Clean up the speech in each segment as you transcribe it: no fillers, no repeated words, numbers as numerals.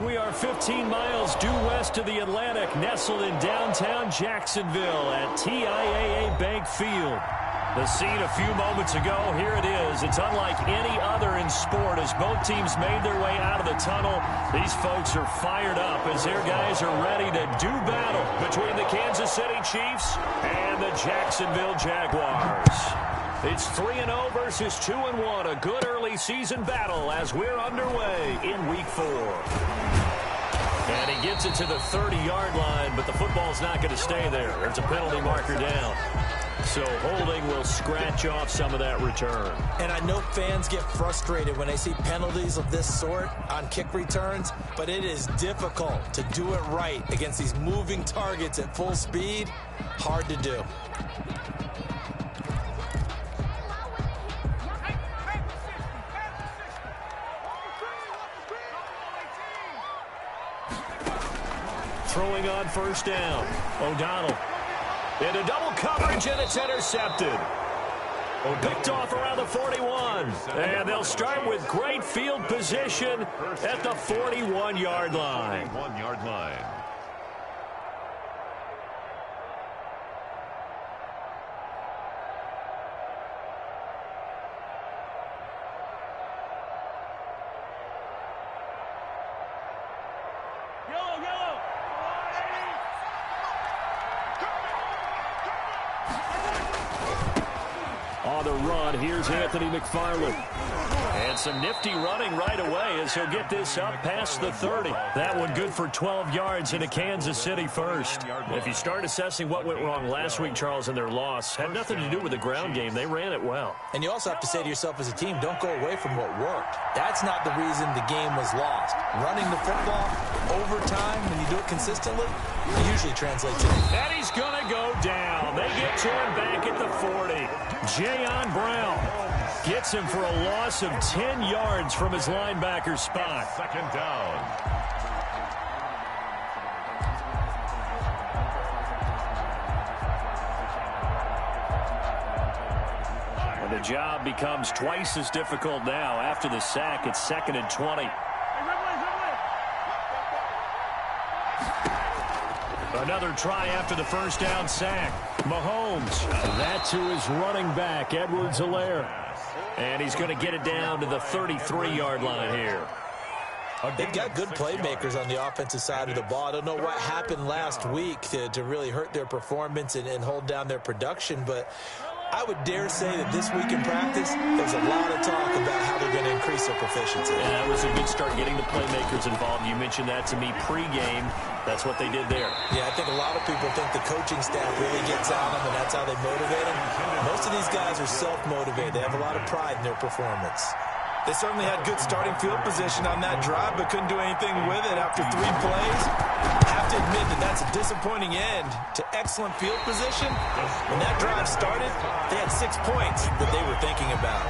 We are 15 miles due west of the Atlantic, nestled in downtown Jacksonville at TIAA Bank Field. The scene a few moments ago, here it is. It's unlike any other in sport as both teams made their way out of the tunnel. These folks are fired up as their guys are ready to do battle between the Kansas City Chiefs and the Jacksonville Jaguars. It's 3-0 versus 2-1, a good early season battle as we're underway in Week 4. And he gets it to the 30-yard line, but the football's not going to stay there. There's a penalty marker down. So holding will scratch off some of that return. And I know fans get frustrated when they see penalties of this sort on kick returns, but it is difficult to do it right against these moving targets at full speed. Hard to do. Throwing on first down. O'Donnell. Into double coverage, and it's intercepted. Picked off around the 41. And they'll start with great field position at the 41-yard line. On the run, here's Anthony McFarland. And some nifty running right away as he'll get this up past the 30. That one good for 12 yards into Kansas City first. If you start assessing what went wrong last week, Charles, in their loss, had nothing to do with the ground game. They ran it well. And you also have to say to yourself as a team, don't go away from what worked. That's not the reason the game was lost. Running the football over time, when you do it consistently, it usually translates in. And he's going to go down. They get to him back at the 40. Jayon Brown gets him for a loss of 10 yards from his linebacker spot. Second down. And the job becomes twice as difficult now. After the sack, it's 2nd and 20. Another try after the first down sack. Mahomes, that to his running back, Edwards-Helaire. And he's going to get it down to the 33-yard line here. They've got good playmakers on the offensive side of the ball. I don't know what happened last week to really hurt their performance and hold down their production, but I would dare say that this week in practice, there's a lot of talk about how they're going to increase their proficiency. And that was a good start getting the playmakers involved. You mentioned that to me pregame. That's what they did there. Yeah, I think a lot of people think the coaching staff really gets on them, and that's how they motivate them. Most of these guys are self-motivated. They have a lot of pride in their performance. They certainly had good starting field position on that drive, but couldn't do anything with it after 3 plays. I have to admit that that's a disappointing end to excellent field position. When that drive started, they had 6 points that they were thinking about.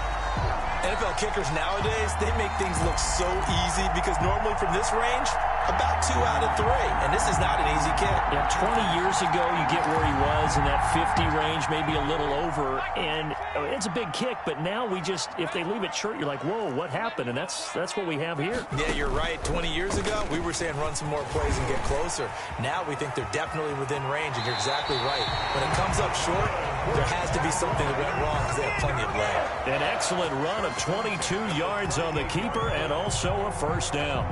NFL kickers nowadays, they make things look so easy because normally from this range, about 2 out of 3. And this is not an easy kick. Yeah, 20 years ago, you get where he was in that 50 range, maybe a little over. And it's a big kick, but now we just, if they leave it short, you're like, whoa, what happened? And that's what we have here. Yeah, you're right. 20 years ago, we were saying run some more plays and get closer. Now we think they're definitely within range, and you're exactly right. When it comes up short, there has to be something that went wrong because they have plenty of leg. An excellent run of 22 yards on the keeper and also a first down.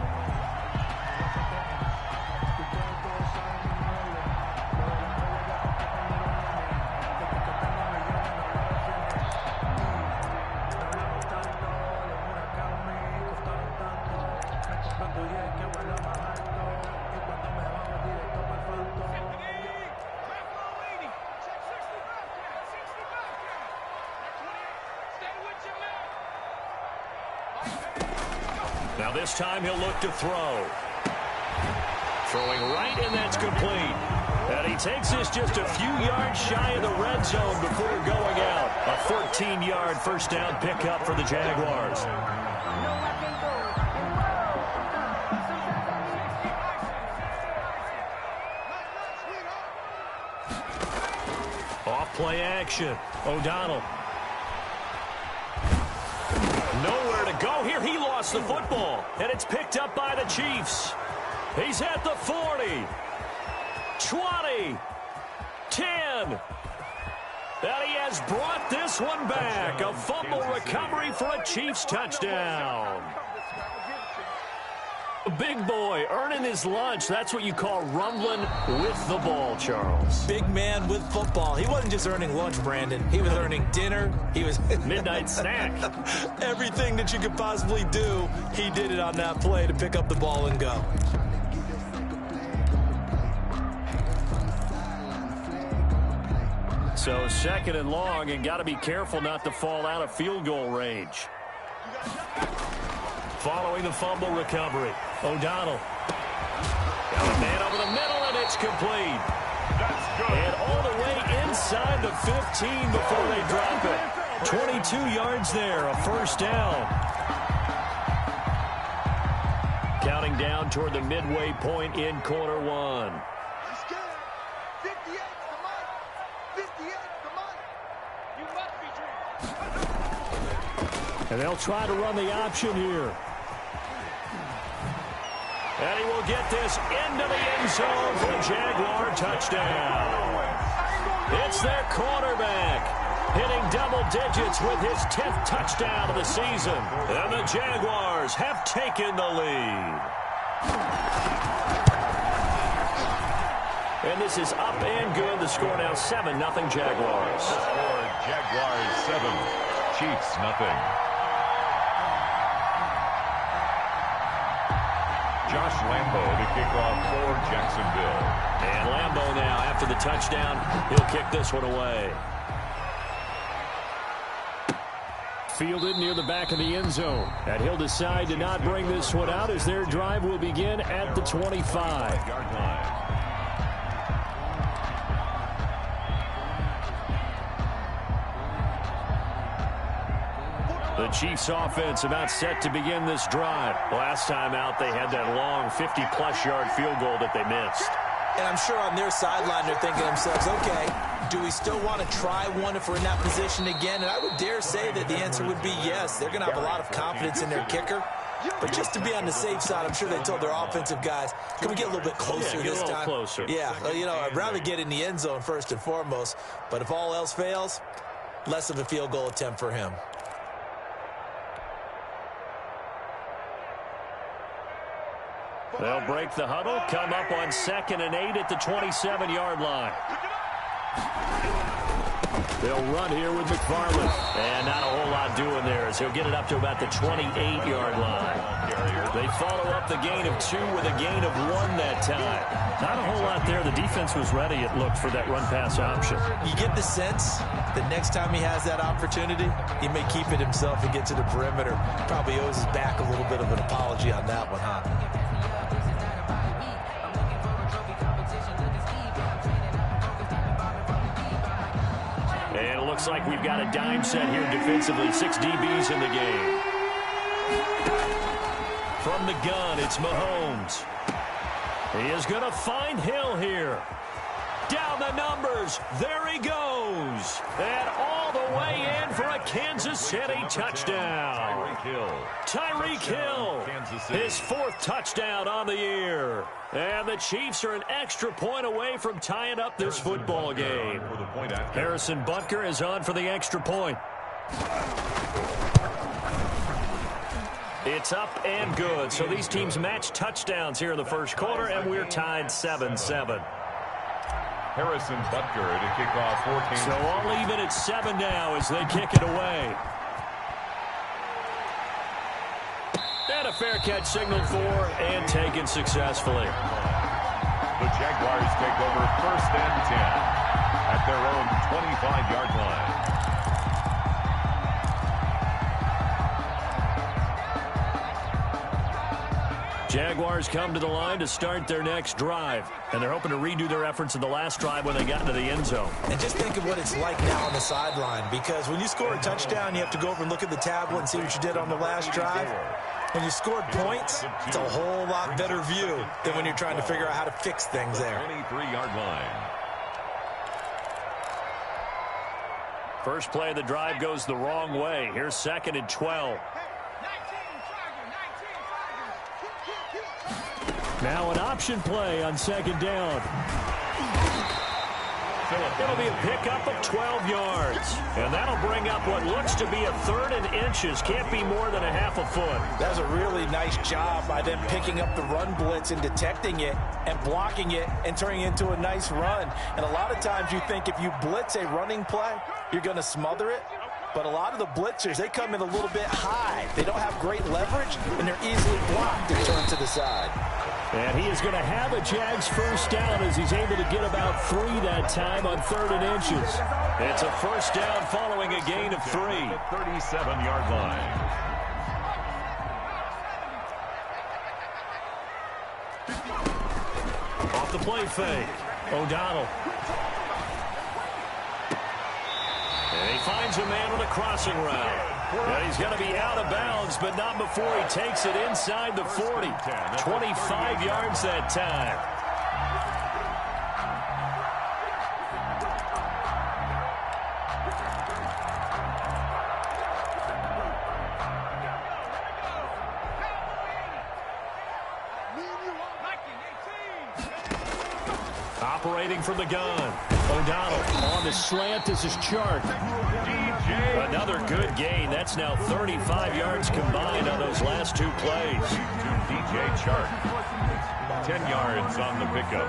Now this time he'll look to throw. Throwing right, and that's complete. And he takes this just a few yards shy of the red zone before going out. A 14-yard first down pickup for the Jaguars. Off play action. O'Donnell. Nowhere to go here. He lost the football, and it's picked up by the Chiefs. He's at the 40. 20. 10. And he has brought this one back. A fumble recovery for a Chiefs touchdown. A big boy earning his lunch. That's what you call rumbling with the ball, Charles. Big man with football. He wasn't just earning lunch, Brandon. He was earning dinner. He was midnight snack. Everything that you could possibly do, he did it on that play to pick up the ball and go. So second and long, and got to be careful not to fall out of field goal range. Following the fumble recovery, O'Donnell. Got a man over the middle, and it's complete. That's good. And all the way inside the 15 before they drop it. 22 yards there, a first down. Counting down toward the midway point in quarter one. And they'll try to run the option here. And he will get this into the end zone for a Jaguar touchdown. It's their quarterback hitting double digits with his 10th touchdown of the season. And the Jaguars have taken the lead. And this is up and good. The score now 7-0 Jaguars. The score, Jaguars 7, Chiefs nothing. Josh Lambo to kick off for Jacksonville. And Lambo now, after the touchdown, he'll kick this one away. Fielded near the back of the end zone. And he'll decide to not bring this one out as their drive will begin at the 25-yard line. The Chiefs offense about set to begin this drive. Last time out, they had that long 50-plus yard field goal that they missed. And I'm sure on their sideline, they're thinking to themselves, okay, do we still want to try one if we're in that position again? And I would dare say that the answer would be yes. They're going to have a lot of confidence in their kicker. But just to be on the safe side, I'm sure they told their offensive guys, can we get a little bit closer this time? Closer. Yeah, you know, I'd rather get in the end zone first and foremost. But if all else fails, less of a field goal attempt for him. They'll break the huddle, come up on 2nd and 8 at the 27-yard line. They'll run here with McFarland. And not a whole lot doing there as he'll get it up to about the 28-yard line. They follow up the gain of 2 with a gain of 1 that time. Not a whole lot there. The defense was ready, it looked, for that run-pass option. You get the sense that next time he has that opportunity, he may keep it himself and get to the perimeter. Probably owes his back a little bit of an apology on that one, huh? And it looks like we've got a dime set here defensively. 6 DBs in the game. From the gun, it's Mahomes. He is going to find Hill here. Down the numbers. There he goes. And all the way in for a Kansas City touchdown. Tyreek Hill. His 4th touchdown on the year. And the Chiefs are an extra point away from tying up this football game. Harrison Butker is on for the extra point. It's up and good. So these teams match touchdowns here in the first quarter, and we're tied 7-7. Harrison Butker to kick off for Kansas. So all even at 7 now as they kick it away. And a fair catch signaled for and taken successfully. The Jaguars take over 1st and 10 at their own 25-yard line. Jaguars come to the line to start their next drive. And they're hoping to redo their efforts in the last drive when they got into the end zone. And just think of what it's like now on the sideline. Because when you score a touchdown, you have to go over and look at the tablet and see what you did on the last drive. When you scored points, it's a whole lot better view than when you're trying to figure out how to fix things there. 23-yard line. First play of the drive goes the wrong way. Here's 2nd and 12. Now an option play on second down. It'll be a pickup of 12 yards. And that'll bring up what looks to be a 3rd and inches. Can't be more than a half a foot. That's a really nice job by them picking up the run blitz and detecting it and blocking it and turning it into a nice run. And a lot of times you think if you blitz a running play, you're going to smother it. But a lot of the blitzers, they come in a little bit high. They don't have great leverage, and they're easily blocked and turned to the side. And he is going to have a Jags first down as he's able to get about 3 that time on 3rd and inches. It's a first down following a gain of 3. 37-yard line. Off the play fake. O'Donnell. And he finds a man on a crossing route. And he's going to be out of bounds, but not before he takes it inside the 40. 25 yards that time. Operating from the gun. O'Donnell on the slant. This is Chark. Another good gain. That's now 35 yards combined on those last 2 plays. DJ Chark. 10 yards on the pickup.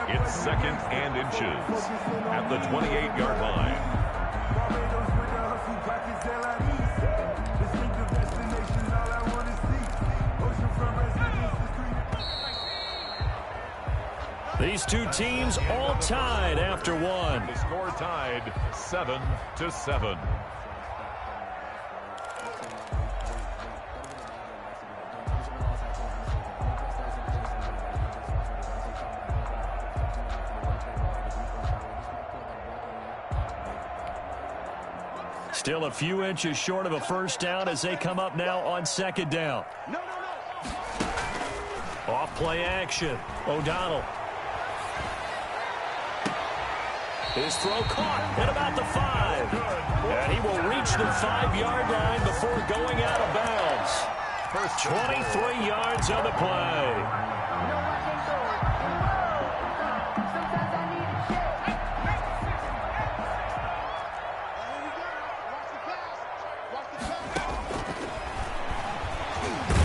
It's 2nd and inches at the 28-yard line. These two teams all tied after 1. The score tied 7-7. Still a few inches short of a first down as they come up now on second down. Off play action. O'Donnell. His throw caught at about the 5. And he will reach the 5-yard line before going out of bounds. 23 yards on the play.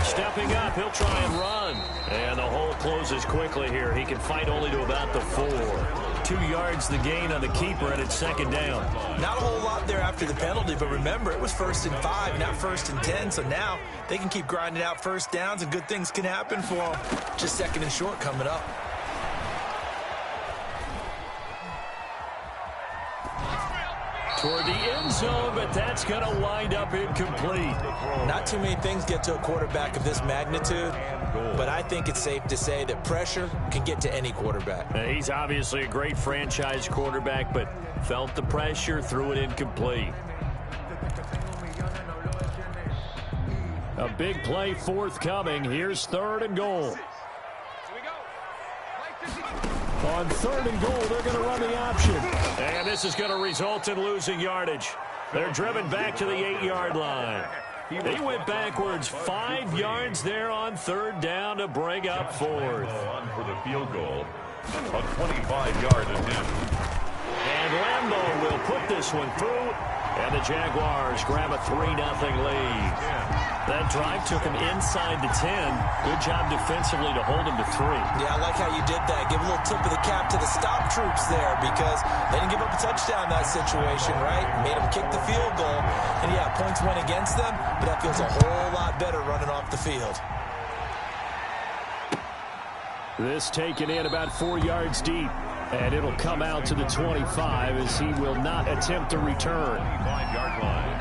Stepping up, he'll try and run. And the hole closes quickly here. He can fight only to about the 4. 2 yards the gain on the keeper, and it's second down. Not a whole lot there after the penalty, but remember, it was 1st and 5, not 1st and 10. So now they can keep grinding out first downs, and good things can happen for them. Just 2nd and short coming up. Toward the end zone, but that's going to wind up incomplete. Not too many things get to a quarterback of this magnitude, but I think it's safe to say that pressure can get to any quarterback. He's obviously a great franchise quarterback, but felt the pressure, threw it incomplete. A big play forthcoming. Here's 3rd and goal. On 3rd and goal, they're going to run the option. And this is going to result in losing yardage. They're driven back to the 8-yard line. He went backwards 5 yards there on 3rd down to bring up 4th. On for the field goal. A 25-yard attempt. And Lambeau will put this one through. And the Jaguars grab a 3-0 lead. That drive took him inside the 10. Good job defensively to hold him to 3. Yeah, I like how you did that. Give a little tip of the cap to the stop troops there because they didn't give up a touchdown in that situation, right? Made them kick the field goal. And, yeah, points went against them, but that feels a whole lot better running off the field. This taken in about 4 yards deep. And it'll come out to the 25 as he will not attempt to return. 25-yard line.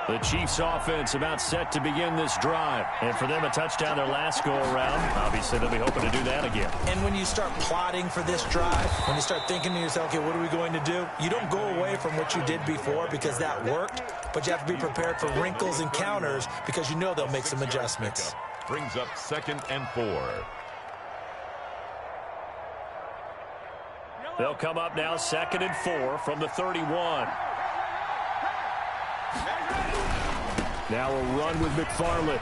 The Chiefs offense about set to begin this drive. And for them, a touchdown their last go-around. Obviously, they'll be hoping to do that again. And when you start plotting for this drive, when you start thinking to yourself, okay, what are we going to do? You don't go away from what you did before because that worked, but you have to be prepared for wrinkles and counters because you know they'll make some adjustments. Brings up 2nd and 4. They'll come up now 2nd and 4 from the 31. Now a run with McFarland.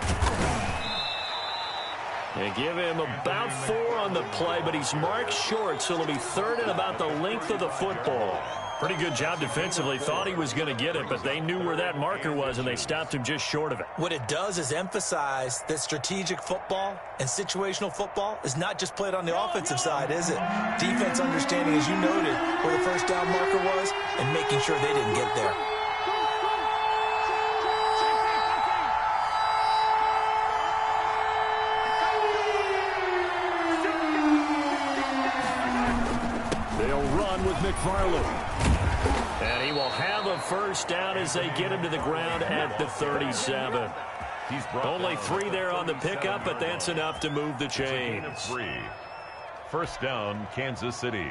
They give him about 4 on the play, but he's marked short, so it'll be 3rd and about the length of the football. Pretty good job defensively. Thought he was going to get it, but they knew where that marker was, and they stopped him just short of it. What it does is emphasize that strategic football and situational football is not just played on the offensive side, is it? Defense understanding, as you noted, where the first down marker was and making sure they didn't get there. They'll run with McFarland. And he will have a first down as they get him to the ground at the 37. Only 3 there on the pickup, but that's enough to move the chains. First down, Kansas City.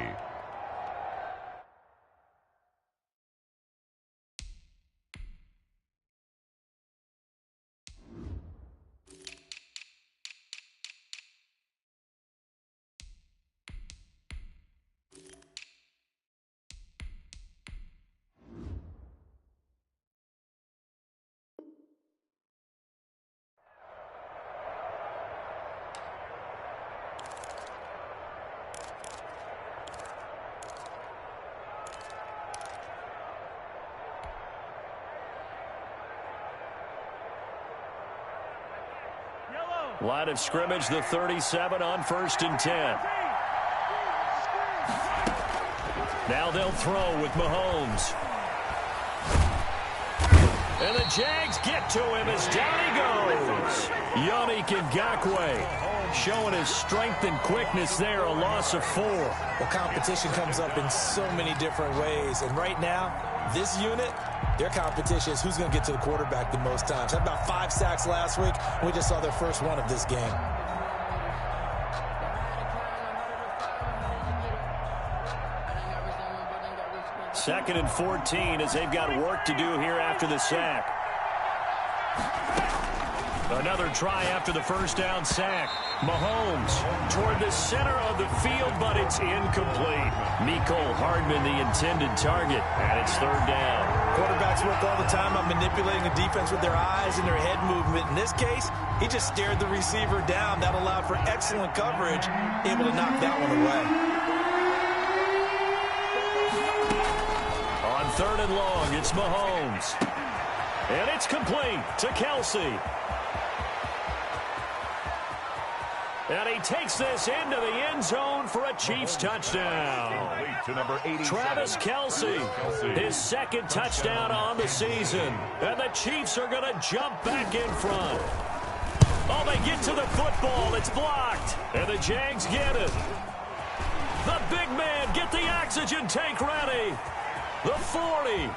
Line of scrimmage, the 37 on 1st and 10. Now they'll throw with Mahomes. And the Jags get to him as down he goes. Yannick Ngakoue showing his strength and quickness there, a loss of 4. Well, competition comes up in so many different ways, and right now, this unit, their competition is who's going to get to the quarterback the most times. Had about 5 sacks last week. We just saw their first one of this game. Second and 14 as they've got work to do here after the sack. Another try after the first down sack. Mahomes toward the center of the field, but it's incomplete. Mecole Hardman, the intended target, and it's 3rd down. Quarterbacks work all the time on manipulating the defense with their eyes and their head movement. In this case, he just stared the receiver down. That allowed for excellent coverage, able to knock that one away. On 3rd and long, it's Mahomes. And it's complete to Kelsey. And he takes this into the end zone for a Chiefs touchdown. Travis Kelce, his 2nd touchdown on the season. And the Chiefs are going to jump back in front. Oh, they get to the football. It's blocked. And the Jags get it. The big man, get the oxygen tank ready. The 40.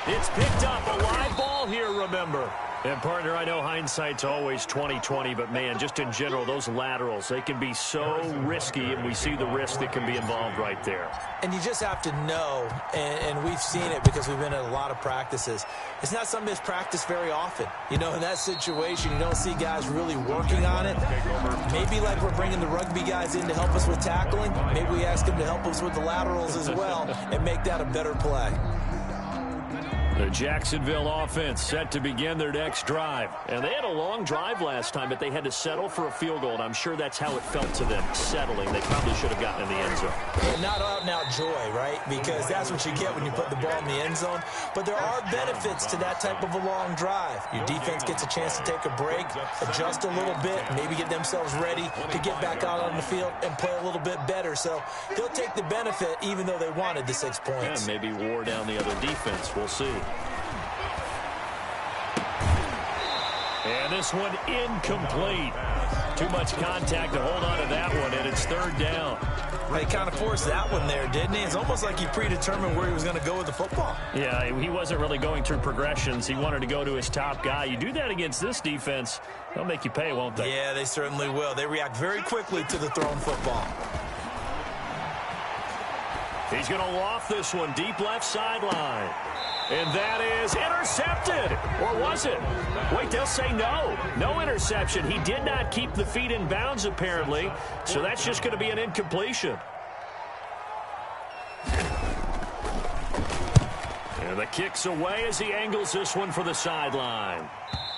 It's picked up. A live ball here, remember. And, partner, I know hindsight's always 20/20, but, man, just in general, those laterals, they can be so risky, and we see the risk that can be involved right there. And you just have to know, and we've seen it because we've been at a lot of practices, it's not something that's practiced very often. You know, in that situation, you don't see guys really working on it. Maybe like we're bringing the rugby guys in to help us with tackling, maybe we ask them to help us with the laterals as well and make that a better play. The Jacksonville offense set to begin their next drive. And they had a long drive last time, but they had to settle for a field goal, and I'm sure that's how it felt to them, settling. They probably should have gotten in the end zone. And not out-and-out joy, right? Because that's what you get when you put the ball in the end zone. But there are benefits to that type of a long drive. Your defense gets a chance to take a break, adjust a little bit, maybe get themselves ready to get back out on the field and play a little bit better. So they'll take the benefit even though they wanted the 6 points. Yeah, maybe wore down the other defense. We'll see. And this one incomplete. Too much contact to hold on to that one, and it's 3rd down. He kind of forced that one there, didn't he? It's almost like he predetermined where he was going to go with the football. Yeah, he wasn't really going through progressions. He wanted to go to his top guy. You do that against this defense, they'll make you pay, won't they? Yeah, they certainly will. They react very quickly to the thrown football. He's going to loft this one deep left sideline. And that is intercepted. Or was it? Wait, they'll say no. No interception. He did not keep the feet in bounds, apparently. So that's just going to be an incompletion. And the kick's away as he angles this one for the sideline.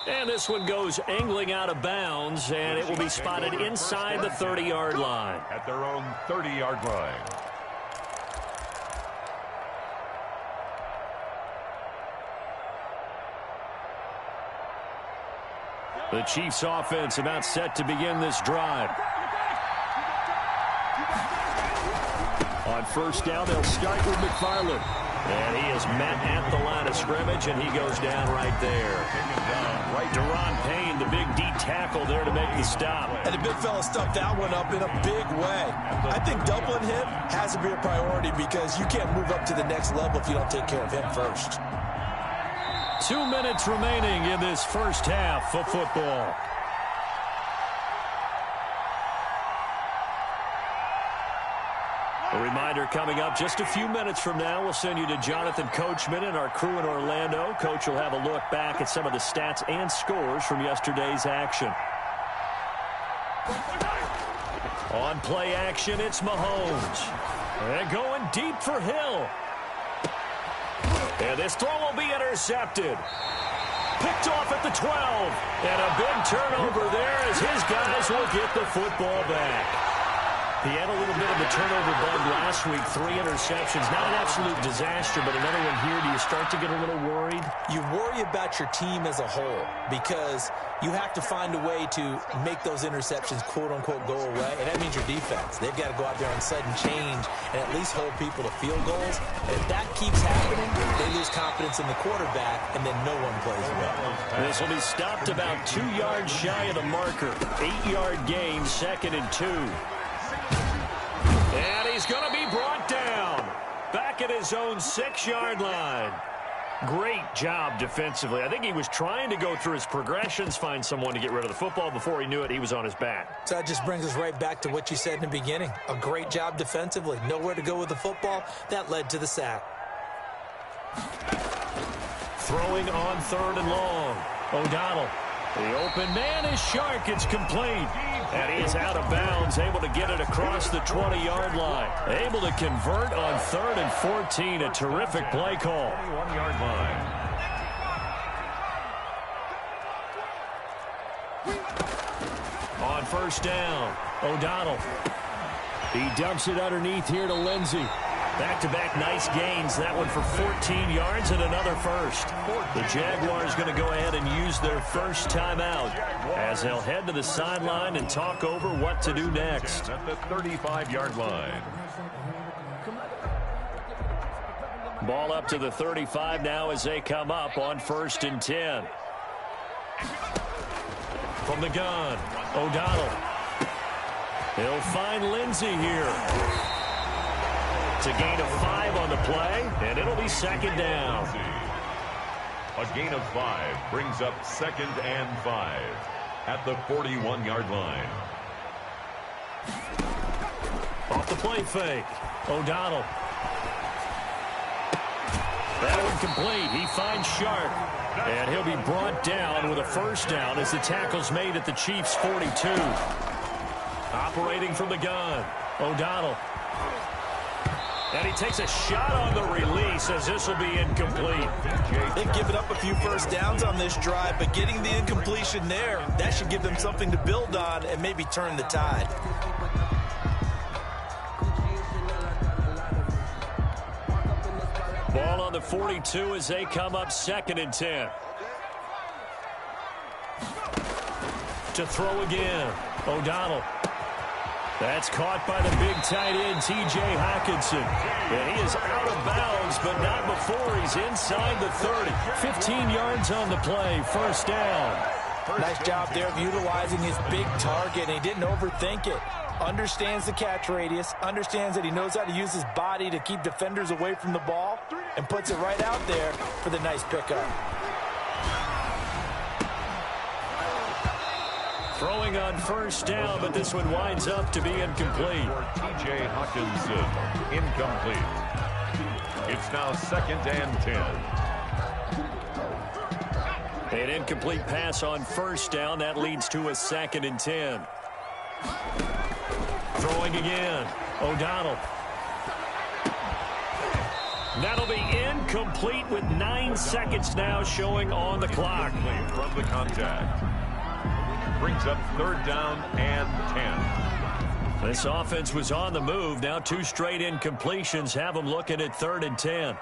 And this one goes angling out of bounds, and it will be spotted inside the 30-yard line. At their own 30-yard line. The Chiefs offense about set to begin this drive. On first down, they'll start with McFarland. And he is met at the line of scrimmage, and he goes down right there. Deron Payne, the big D tackle there to make the stop. And the big fella stuffed that one up in a big way. I think doubling him has to be a priority because you can't move up to the next level if you don't take care of him first. 2 minutes remaining in this first half of football. A reminder coming up just a few minutes from now, we'll send you to Jonathan Coachman and our crew in Orlando. Coach will have a look back at some of the stats and scores from yesterday's action. On play action, it's Mahomes. And going deep for Hill. And this throw will be intercepted. Picked off at the 12. And a big turnover there as his guys will get the football back. He had a little bit of a turnover bug last week, 3 interceptions. Not an absolute disaster, but another one here. Do you start to get a little worried? You worry about your team as a whole because you have to find a way to make those interceptions, quote-unquote, go away, and that means your defense. They've got to go out there on sudden change and at least hold people to field goals. And if that keeps happening, they lose confidence in the quarterback, and then no one plays well. This will be stopped about 2 yards shy of the marker. 8-yard gain, 2nd and 2. And he's going to be brought down. Back at his own 6-yard line. Great job defensively. I think he was trying to go through his progressions, find someone to get rid of the football. Before he knew it, he was on his back. So that just brings us right back to what you said in the beginning. A great job defensively. Nowhere to go with the football. That led to the sack. Throwing on 3rd and long. O'Donnell. The open man is Shark. It's complete. And he is out of bounds, able to get it across the 20-yard line. Able to convert on 3rd and 14. A terrific play call. 21-yard line. On first down, O'Donnell. He dumps it underneath here to Lindsey. Back-to-back nice gains. That one for 14 yards and another first. The Jaguars going to go ahead and use their first timeout as they'll head to the sideline and talk over what to do next. At the 35-yard line. Ball up to the 35 now as they come up on 1st and 10. From the gun, O'Donnell. He'll find Lindsey here. It's a gain of 5 on the play, and it'll be 2nd down. A gain of 5 brings up 2nd and 5 at the 41-yard line. Off the play fake, O'Donnell. That one complete. He finds Sharp, and he'll be brought down with a first down as the tackle's made at the Chiefs' 42. Operating from the gun, O'Donnell. And he takes a shot on the release as this will be incomplete. They've given up a few first downs on this drive, but getting the incompletion there, that should give them something to build on and maybe turn the tide. Ball on the 42 as they come up 2nd and 10. To throw again, O'Donnell. That's caught by the big tight end, T.J. Hockenson. And he is out of bounds, but not before he's inside the 30. 15 yards on the play, first down. Nice job there of utilizing his big target, and he didn't overthink it. Understands the catch radius, understands that he knows how to use his body to keep defenders away from the ball, and puts it right out there for the nice pickup. Throwing on first down, but this one winds up to be incomplete. T.J. Hockenson, incomplete. It's now 2nd and 10. An incomplete pass on first down. That leads to a 2nd and 10. Throwing again, O'Donnell. That'll be incomplete with 9 seconds now showing on the clock. From the contact. Brings up 3rd down and 10. This offense was on the move. Now 2 straight incompletions have them looking at 3rd and 10.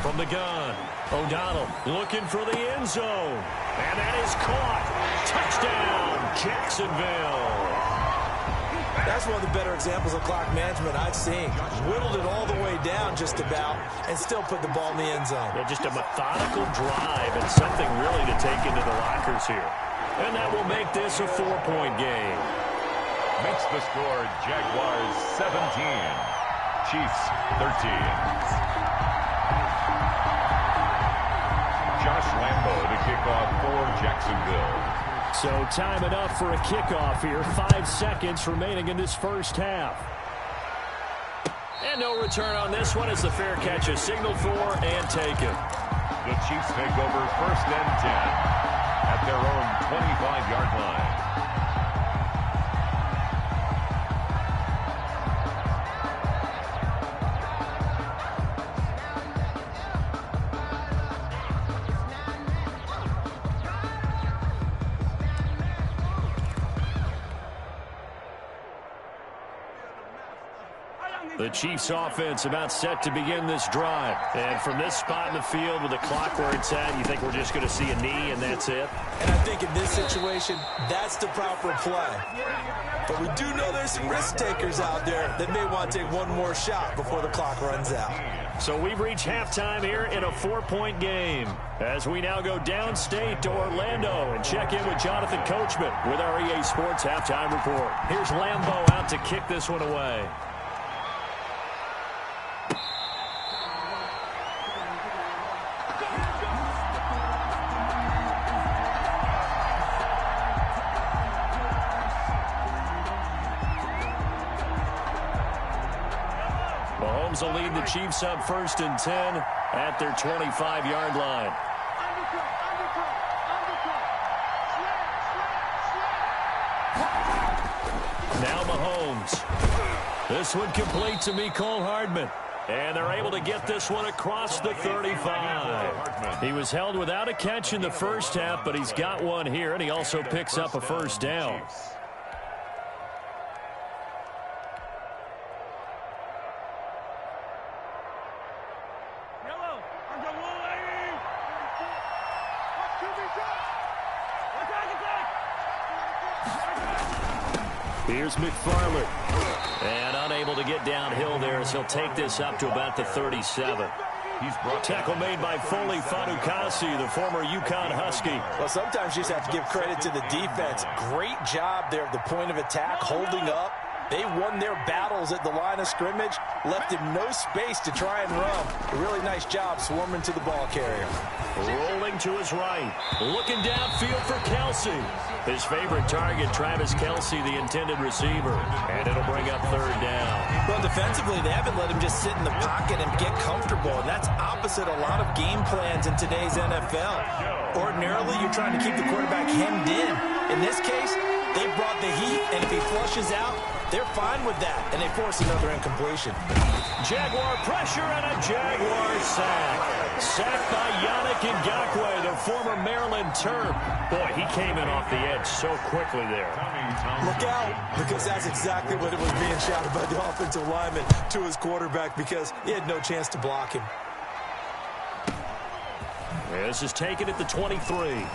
From the gun, O'Donnell looking for the end zone. And that is caught. Touchdown, Jacksonville. That's one of the better examples of clock management I've seen. Whittled it all the way down just about and still put the ball in the end zone. Yeah, just a methodical drive and something really to take into the lockers here. And that will make this a 4-point game. Makes the score Jaguars 17, Chiefs 13. Josh Lambo to kick off for Jacksonville. So time enough for a kickoff here. 5 seconds remaining in this first half. And no return on this one as the fair catch is signaled for and taken. The Chiefs take over 1st and 10 at their own 25-yard line. The Chiefs offense about set to begin this drive. And from this spot in the field with the clock where it's at, you think we're just going to see a knee and that's it? And I think in this situation, that's the proper play. But we do know there's some risk takers out there that may want to take one more shot before the clock runs out. So we've reached halftime here in a 4-point game. As we now go downstate to Orlando and check in with Jonathan Coachman with our EA Sports Halftime Report. Here's Lambo out to kick this one away. Mahomes will lead the Chiefs up 1st and 10 at their 25-yard line. Now Mahomes. This one complete to Mecole Hardman. And they're able to get this one across the 35. He was held without a catch in the first half, but he's got one here, and he also picks up a 1st down. Here's McFarland. And unable to get downhill there as he'll take this up to about the 37. Tackle made by Foley Fatukasi, the former UConn Husky. Well, sometimes you just have to give credit to the defense. Great job there at the point of attack, holding up. They won their battles at the line of scrimmage, left him no space to try and run. A really nice job swarming to the ball carrier. Rolling to his right. Looking downfield for Kelsey. His favorite target, Travis Kelsey, the intended receiver. And it'll bring up 3rd down. Well, defensively, they haven't let him just sit in the pocket and get comfortable. And that's opposite a lot of game plans in today's NFL. Ordinarily, you're trying to keep the quarterback hemmed in. In this case, they brought the heat, and if he flushes out, they're fine with that, and they force another incompletion. Jaguar pressure and a Jaguar sack. Sacked by Yannick Ngakoue, the former Maryland Terp. Boy, he came in off the edge so quickly there. Look out, because that's exactly what it was being shouted by the offensive lineman to his quarterback because he had no chance to block him. This is taken at the 23.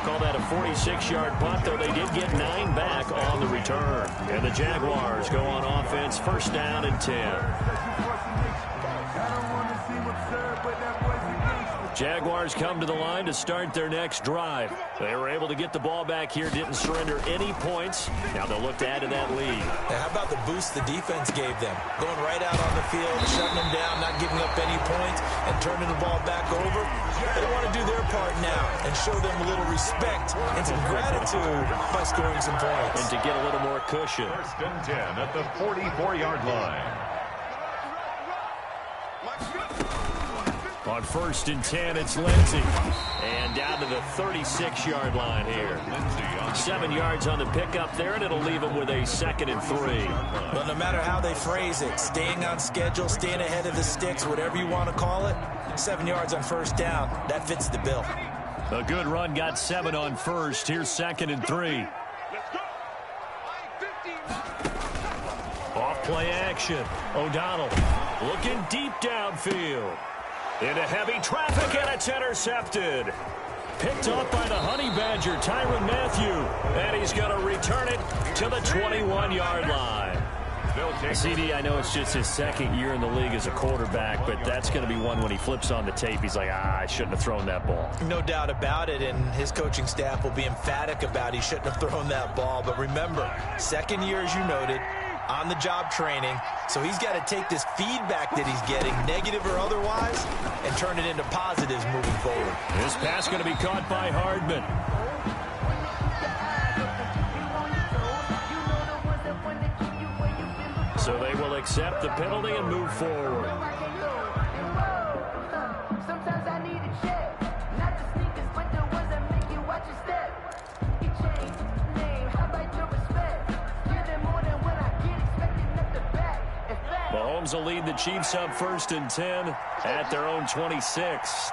Call that a 46-yard punt, though they did get 9 back on the return. And the Jaguars go on offense, 1st down and 10. Jaguars come to the line to start their next drive. They were able to get the ball back here, didn't surrender any points. Now they'll look to add to that lead. Now, how about the boost the defense gave them? Going right out on the field, shutting them down, not giving up any points, and turning the ball back over. They want to do their part now and show them a little respect and some gratitude by scoring some points. And to get a little more cushion. 1st and 10 at the 44-yard line. On 1st and 10, it's Lindsey. And down to the 36-yard line here. 7 yards on the pickup there, and it'll leave him with a 2nd and 3. Well, no matter how they phrase it, staying on schedule, staying ahead of the sticks, whatever you want to call it, 7 yards on 1st down, that fits the bill. A good run got 7 on 1st. Here's 2nd and 3. Off play action. O'Donnell looking deep downfield. Into heavy traffic, and it's intercepted. Picked up by the Honey Badger, Tyrann Mathieu. And he's going to return it to the 21-yard line. CD, I know it's just his 2nd year in the league as a quarterback, but that's going to be one when he flips on the tape. He's like, I shouldn't have thrown that ball. No doubt about it, and his coaching staff will be emphatic about he shouldn't have thrown that ball. But remember, 2nd year, as you noted, on-the-job training, so he's got to take this feedback that he's getting, negative or otherwise, and turn it into positives moving forward. This pass going to be caught by Hardman. So they will accept the penalty and move forward. Sometimes I need a check, not the sneakers, but the ones that make you watch your step. You change name, how about your respect? Give them more than when I get expected at the back. Mahomes will lead the Chiefs up 1st and 10 at their own 26.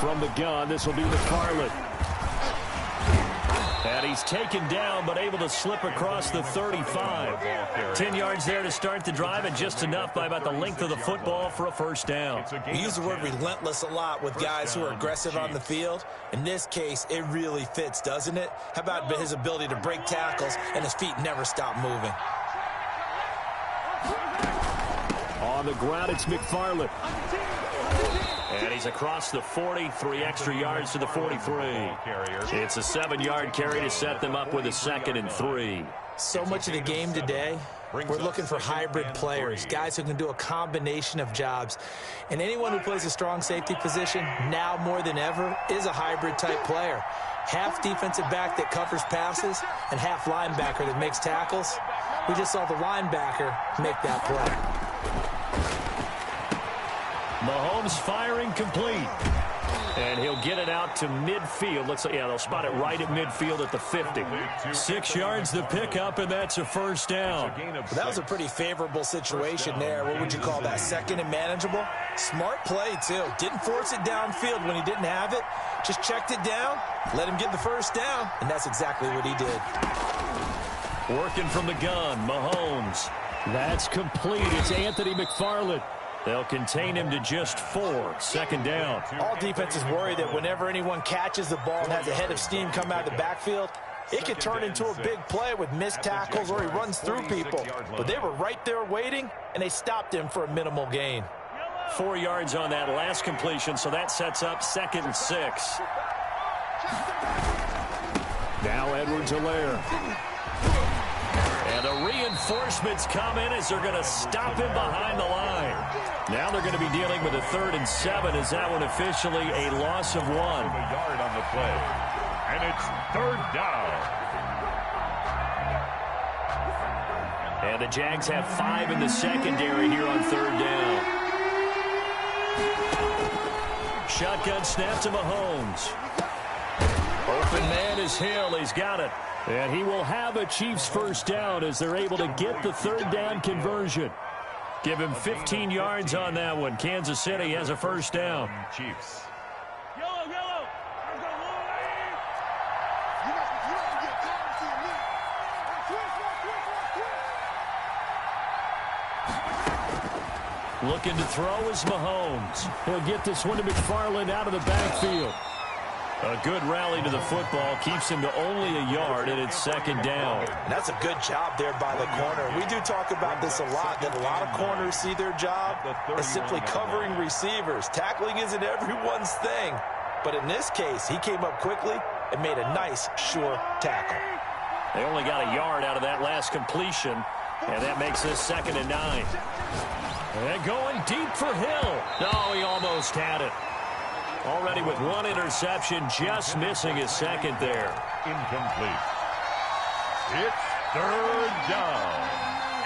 From the gun, this will be McFarland. And he's taken down, but able to slip across the 35. 10 yards there to start the drive, and just enough by about the length of the football for a 1st down. We use the word relentless a lot with guys who are aggressive on the field. In this case, it really fits, doesn't it? How about his ability to break tackles, and his feet never stop moving? On the ground, it's McFarland. And he's across the 40, 3 extra yards to the 43. It's a 7-yard carry to set them up with a 2nd and 3. So much of the game today, we're looking for hybrid players, guys who can do a combination of jobs. And anyone who plays a strong safety position, now more than ever, is a hybrid-type player. Half defensive back that covers passes and half linebacker that makes tackles. We just saw the linebacker make that play. Mahomes firing complete. And he'll get it out to midfield. Looks like, yeah, they'll spot it right at midfield at the 50. 6 yards the pickup, and that's a 1st down. Well, that was a pretty favorable situation there. What would you call that? 2nd and manageable? Smart play, too. Didn't force it downfield when he didn't have it. Just checked it down, let him get the 1st down, and that's exactly what he did. Working from the gun, Mahomes. That's complete. It's Anthony McFarland. They'll contain him to just 4. 2nd down. All defenses worry that whenever anyone catches the ball and has a head of steam come out of the backfield, it could turn into a big play with missed tackles or he runs through people. But they were right there waiting, and they stopped him for a minimal gain. 4 yards on that last completion, so that sets up 2nd and 6. Now Edwards-Helaire. And the reinforcements come in as they're going to stop him behind the line. Now they're going to be dealing with a 3rd and 7. Is that one officially a loss of 1? A yard on the play. And it's 3rd down. And the Jags have 5 in the secondary here on 3rd down. Shotgun snap to Mahomes. Open man is Hill. He's got it. And he will have a Chiefs 1st down as they're able to get the 3rd down conversion. Give him 15 yards on that one. Kansas City has a 1st down. Chiefs. Looking to throw is Mahomes. He'll get this one to McFarland out of the backfield. A good rally to the football keeps him to only a yard, and it's 2nd down. And that's a good job there by the corner. We do talk about this a lot, that a lot of corners see their job as simply covering receivers. Tackling isn't everyone's thing. But in this case, he came up quickly and made a nice, sure tackle. They only got a yard out of that last completion, and that makes this 2nd and 9. And going deep for Hill. No, he almost had it. Already with 1 interception, just missing his 2nd there. Incomplete. It's 3rd down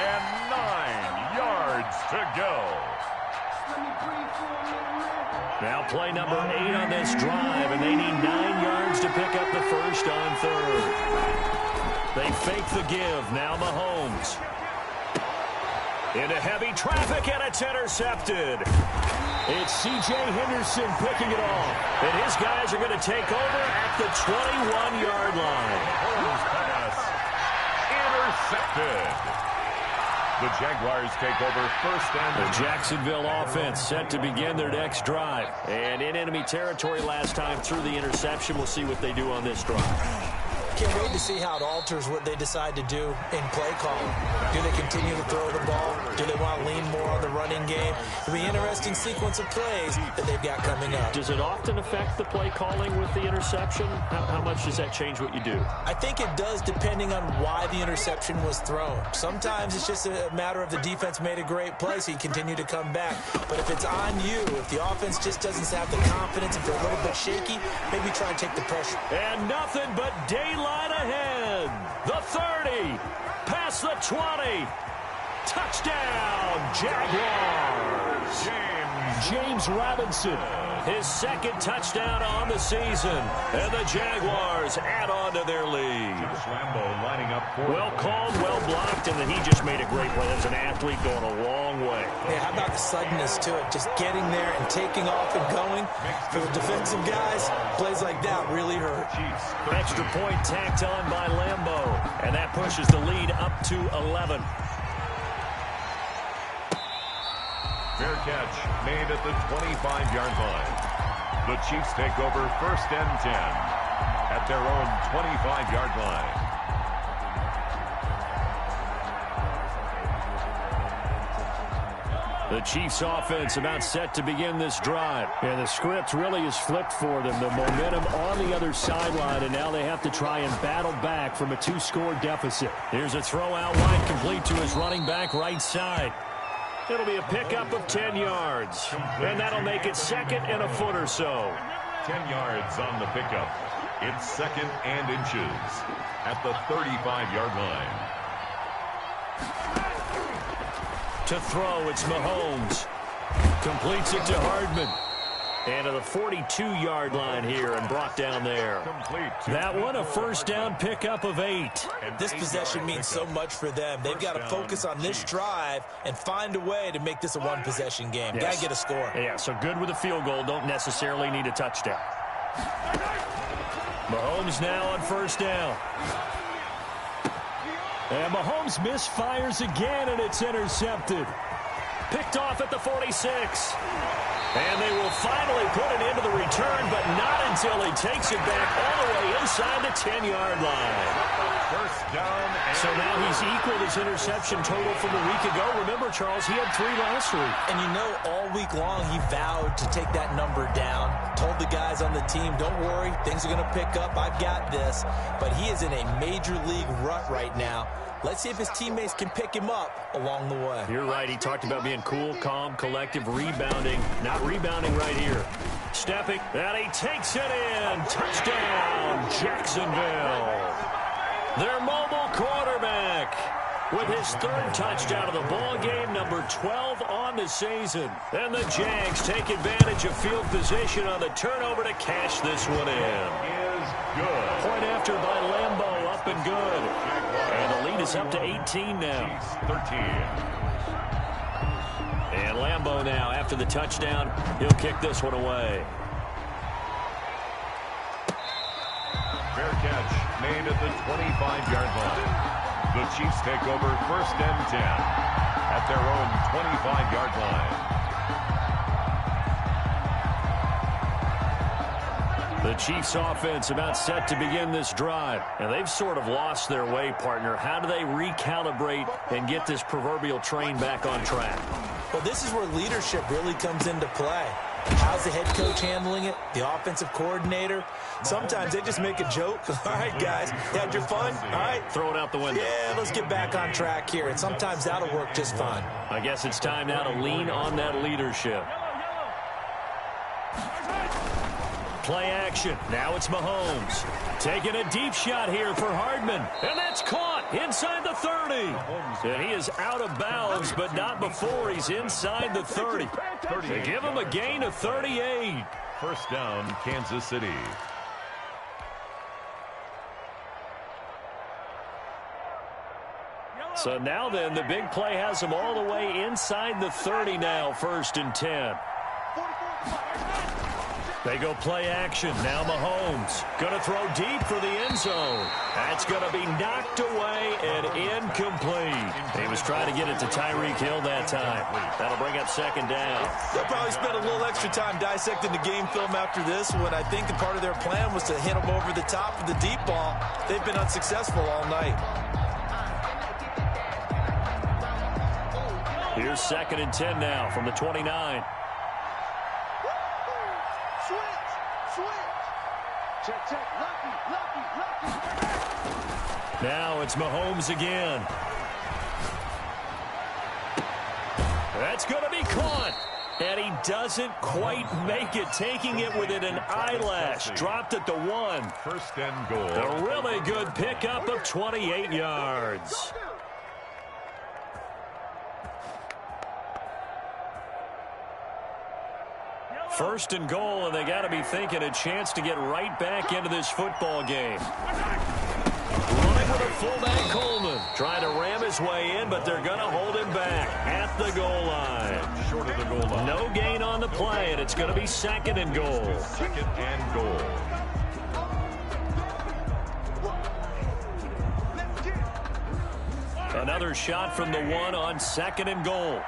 and 9 yards to go. Now play number 8 on this drive, and they need 9 yards to pick up the first on third. They fake the give. Now Mahomes. Into heavy traffic, and it's intercepted. It's C.J. Henderson picking it off. And his guys are going to take over at the 21-yard line. Mahomes pass. Intercepted. The Jaguars take over first and the Jacksonville offense set to begin their next drive. And in enemy territory last time through the interception. We'll see what they do on this drive. Can't wait to see how it alters what they decide to do in play calling. Do they continue to throw the ball? Do they want to lean more on the running game? It'll be an interesting sequence of plays that they've got coming up. Does it often affect the play calling with the interception? How much does that change what you do? I think it does, depending on why the interception was thrown. Sometimes it's just a matter of the defense made a great play, so you continue to come back. But if it's on you, if the offense just doesn't have the confidence, if they're a little bit shaky, maybe try and take the pressure. And nothing but daylight ahead. The 30, past the 20. Touchdown, Jaguars. James Robinson, his second touchdown on the season. And the Jaguars add on to their lead. Lining up well called, well blocked, and then he just made a great play. As an athlete going a long way. Yeah, how about the suddenness to it? Just getting there and taking off and going. For the defensive guys, plays like that really hurt. Extra point tacked on by Lambeau. And that pushes the lead up to 11. Fair catch made at the 25-yard line. The Chiefs take over first and 10 at their own 25-yard line. The Chiefs offense about set to begin this drive. And the script really is flipped for them. The momentum on the other sideline, and now they have to try and battle back from a 2-score deficit. Here's a throw out wide, complete to his running back right side. It'll be a pickup of 10 yards. And that'll make it second and a foot or so. 10 yards on the pickup. It's second and inches at the 35-yard line. To throw, it's Mahomes. Completes it to Hardman. And to the 42-yard line here and brought down there. That one, a first down pickup of 8. This possession means so much for them. They've got to focus on this drive and find a way to make this a one-possession game. Yes. Got to get a score. Yeah, so good with a field goal. Don't necessarily need a touchdown. Mahomes now on first down. And Mahomes misfires again, and it's intercepted. Picked off at the 46. And they will finally put it into the return, but not until he takes it back all the way inside the 10-yard line. First down. So now he's equaled his interception total from a week ago. Remember, Charles, he had 3 last week. And you know, all week long he vowed to take that number down. Told the guys on the team, don't worry, things are going to pick up. I've got this. But he is in a major league rut right now. Let's see if his teammates can pick him up along the way. You're right. He talked about being cool, calm, collective, rebounding. Not rebounding right here. Stepping, and he takes it in. Touchdown, Jacksonville. Their mobile quarterback with his 3rd touchdown of the ball game, number 12 on the season. And the Jags take advantage of field position on the turnover to cash this one in. Is good. Point after by Lambeau, up and good. And the lead is up to 18 now. 13. And Lambeau now, after the touchdown, he'll kick this one away. Fair catch made at the 25-yard line. The Chiefs take over first and 10 at their own 25-yard line. The Chiefs offense about set to begin this drive. And they've sort of lost their way, partner. How do they recalibrate and get this proverbial train back on track? Well, this is where leadership really comes into play. How's the head coach handling it? The offensive coordinator? Sometimes they just make a joke. All right, guys, you had your fun? All right. Throw it out the window. Yeah, let's get back on track here. And sometimes that'll work just fine. I guess it's time now to lean on that leadership. play action. Now it's Mahomes. Taking a deep shot here for Hardman. And that's caught inside the 30. And he is out of bounds, but not before he's inside the 30. They give him a gain of 38. First down, Kansas City. So now then, the big play has him all the way inside the 30 now, 1st and 10. They go play action. Now Mahomes going to throw deep for the end zone. That's going to be knocked away and incomplete. He was trying to get it to Tyreek Hill that time. That'll bring up 2nd down. They'll probably spend a little extra time dissecting the game film after this one. I think the part of their plan was to hit them over the top of the deep ball. They've been unsuccessful all night. Here's 2nd and 10 now from the 29. Now it's Mahomes again. That's going to be caught. And he doesn't quite make it, taking it within an eyelash. Dropped at the 1. First and goal. A really good pickup of 28 yards. First and goal, and they got to be thinking a chance to get right back into this football game. Running with a fullback, Coleman. Trying to ram his way in, but they're going to hold him back at the goal line. Short of the goal line. No gain on the play, and it's going to be 2nd and goal. 2nd and goal. Another shot from the 1 on 2nd and goal.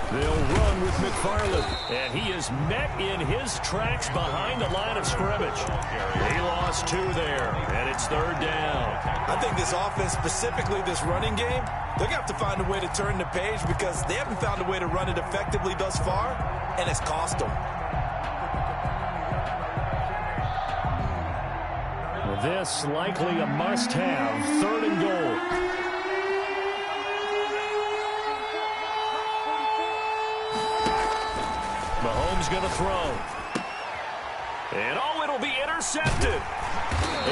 They'll run with McFarland, and he is met in his tracks behind the line of scrimmage. He lost 2 there, and it's 3rd down. I think this offense, specifically this running game, they're going to have to find a way to turn the page because they haven't found a way to run it effectively thus far, and it's cost them. This likely a must-have, 3rd and goal. Mahomes going to throw. And oh, it'll be intercepted.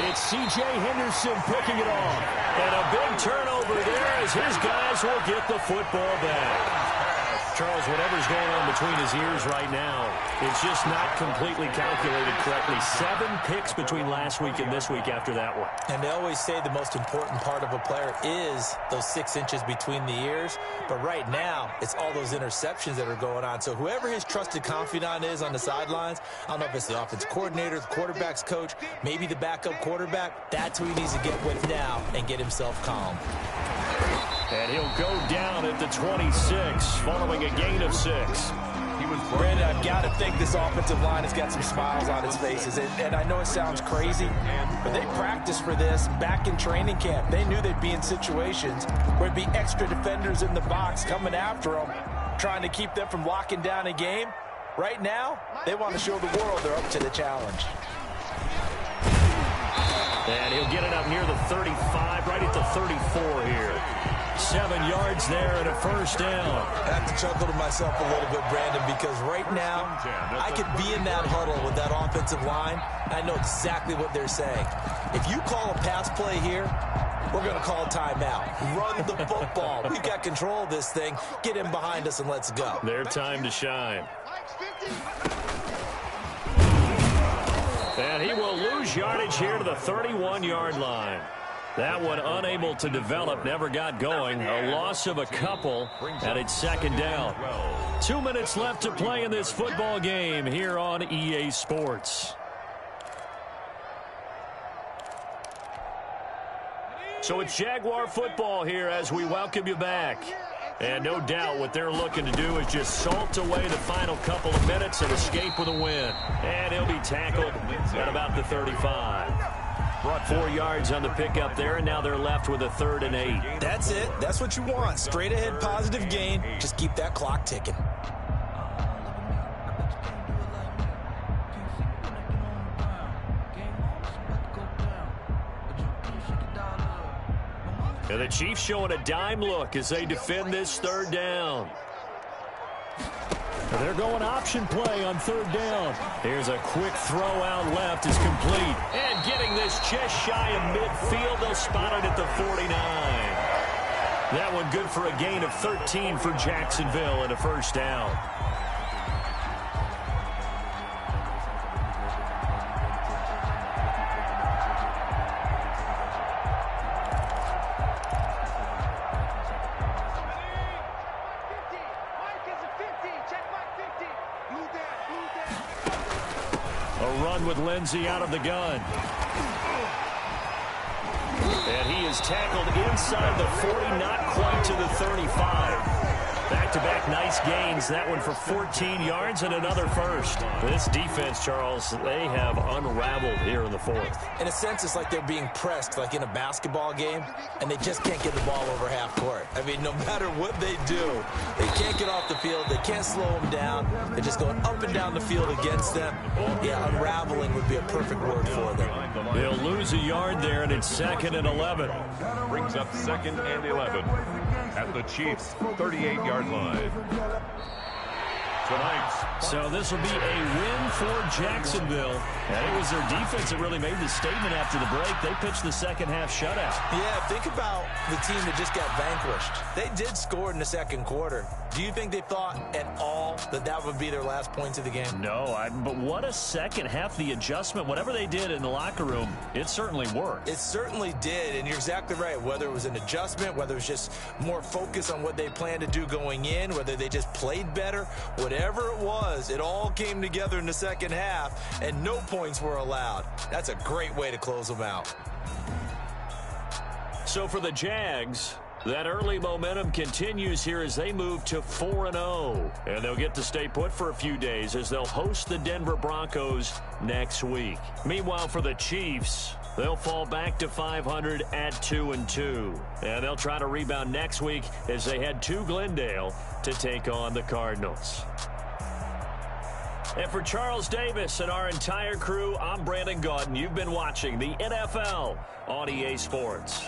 It's C.J. Henderson picking it off. And a big turnover there as his guys will get the football back. Charles, whatever's going on between his ears right now, it's just not completely calculated correctly. 7 picks between last week and this week after that one. And they always say the most important part of a player is those 6 inches between the ears. But right now, it's all those interceptions that are going on. So whoever his trusted confidant is on the sidelines, I don't know if it's the offense coordinator, the quarterback's coach, maybe the backup quarterback, that's who he needs to get with now and get himself calm. And he'll go down at the 26 following a gain of 6. Brandon, I've got to think this offensive line has got some smiles on its faces. And I know it sounds crazy, but they practiced for this back in training camp. They knew they'd be in situations where there'd be extra defenders in the box coming after them, trying to keep them from locking down a game. Right now, they want to show the world they're up to the challenge. And he'll get it up near the 35, right at the 34 here. 7 yards there and a 1st down. I have to chuckle to myself a little bit, Brandon, because right now I could be in that huddle with that offensive line. I know exactly what they're saying. If you call a pass play here, we're going to call timeout. Run the football. We've got control of this thing. Get in behind us and let's go. Their time to shine. And he will lose yardage here to the 31-yard line. That one unable to develop, never got going. A loss of a couple, and it's 2nd down. 2 minutes left to play in this football game here on EA Sports. So it's Jaguar football here as we welcome you back. And no doubt what they're looking to do is just salt away the final couple of minutes and escape with a win. And he'll be tackled at about the 35. Brought 4 yards on the pickup there, and now they're left with a 3rd and 8. That's it. That's what you want. Straight ahead positive gain. Just keep that clock ticking. And the Chiefs showing a dime look as they defend this 3rd down. They're going option play on third down. Here's a quick throw out left. Is complete. And getting this just shy of midfield. They'll spot it at the 49. That one good for a gain of 13 for Jacksonville and a first down. With Lindsey out of the gun. And he is tackled inside the 40, not quite to the 35. Back-to-back nice gains. That one for 14 yards and another first. This defense, Charles, they have unraveled here in the fourth. In a sense, it's like they're being pressed, like in a basketball game, and they just can't get the ball over half court. I mean, no matter what they do, they can't get off the field. They can't slow them down. They're just going up and down the field against them. Yeah, unraveling would be a perfect word for them. They'll lose a yard there, and it's 2nd and 11. Brings up 2nd and 11 at the Chiefs' 38-yard line. Tonight. So this will be a win for Jacksonville. And it was their defense that really made the statement after the break. They pitched the second half shutout. Yeah, think about the team that just got vanquished. They did score in the second quarter. Do you think they thought at all that that would be their last points of the game? No, but what a second half. The adjustment, whatever they did in the locker room, it certainly worked. It certainly did, and you're exactly right. Whether it was an adjustment, whether it was just more focus on what they planned to do going in, whether they just played better, whatever it was, it all came together in the second half, and no points were allowed. That's a great way to close them out. So for the Jags, that early momentum continues here as they move to 4-0. And they'll get to stay put for a few days as they'll host the Denver Broncos next week. Meanwhile, for the Chiefs, they'll fall back to 500 at 2-2. And they'll try to rebound next week as they head to Glendale to take on the Cardinals. And for Charles Davis and our entire crew, I'm Brandon Gaudin. You've been watching the NFL on EA Sports.